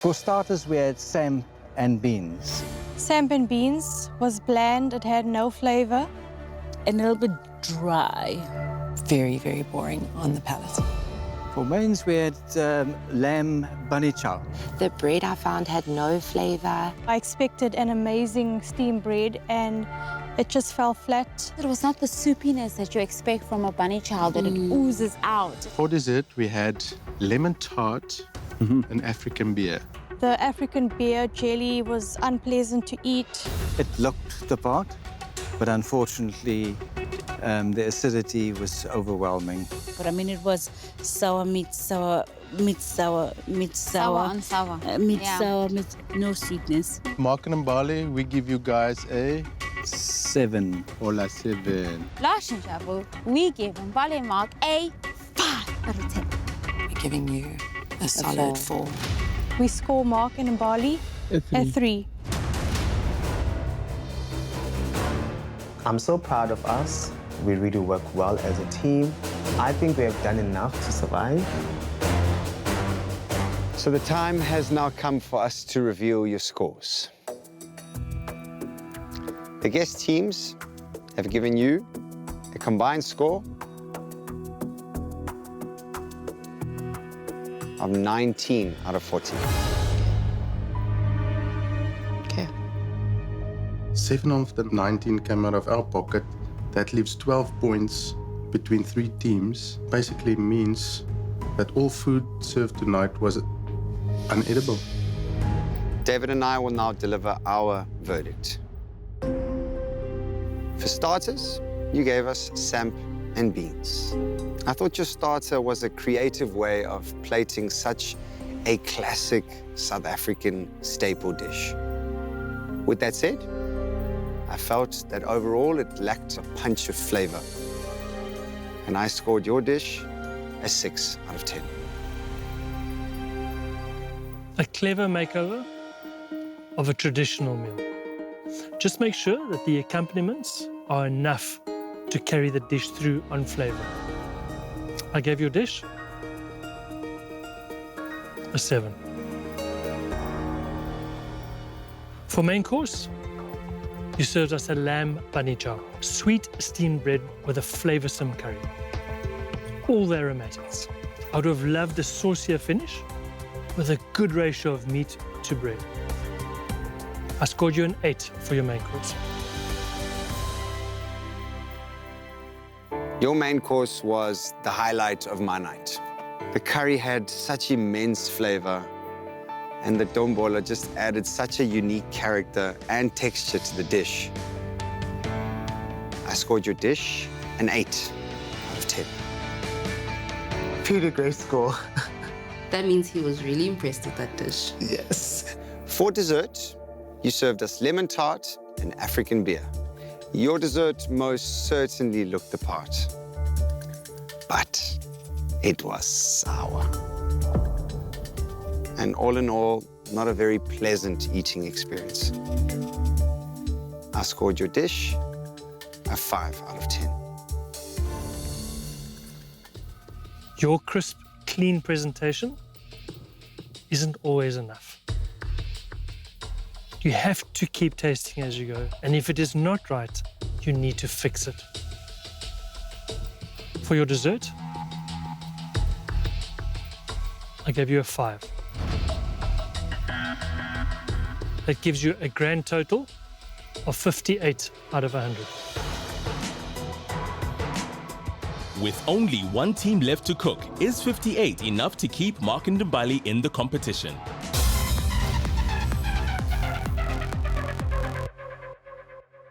For starters, we had samp and beans. Samp and beans was bland, it had no flavor. A little bit dry. Very, very boring on the palate. For mains, we had lamb bunny chow. The bread I found had no flavor. I expected an amazing steamed bread and it just fell flat. It was not the soupiness that you expect from a bunny chow, that it oozes out. For dessert, we had lemon tart and African beer. The African beer jelly was unpleasant to eat. It looked the part, but unfortunately, the acidity was overwhelming. But I mean, it was sour meat, sour meat, sour meat, Sour sour. on sour. Meat, Yeah. sour, meat, no sweetness. Mark and Mbali, we give you guys a 7. Ola 7. Last Shabu, we give Mbali and Mark a 5 out of 10. We're giving you a solid 4. We score Mark and Mbali a 3. I'm so proud of us. We really work well as a team. I think we have done enough to survive. So the time has now come for us to reveal your scores. The guest teams have given you a combined score of 19 out of 40. Okay. 7 of the 19 came out of our pocket. That leaves 12 points between 3 teams. Basically means that all food served tonight was unedible. David and I will now deliver our verdict. For starters, you gave us samp and beans. I thought your starter was a creative way of plating such a classic South African staple dish. With that said, I felt that overall it lacked a punch of flavor. And I scored your dish a 6 out of 10. A clever makeover of a traditional meal. Just make sure that the accompaniments are enough to carry the dish through on flavor. I gave your dish a 7. For main course, you served us a lamb bunny chow, sweet steamed bread with a flavoursome curry. All the aromatics. I would have loved a saucier finish with a good ratio of meat to bread. I scored you an 8 for your main course. Your main course was the highlight of my night. The curry had such immense flavor, and the dombola just added such a unique character and texture to the dish. I scored your dish an 8 out of 10. Pretty great score. That means he was really impressed with that dish. Yes. For dessert, you served us lemon tart and African beer. Your dessert most certainly looked the part, but it was sour. And all in all, not a very pleasant eating experience. I scored your dish a 5 out of 10. Your crisp, clean presentation isn't always enough. You have to keep tasting as you go, and if it is not right, you need to fix it. For your dessert, I gave you a 5. That gives you a grand total of 58 out of 100. With only one team left to cook, is 58 enough to keep Mark and Mbali in the competition?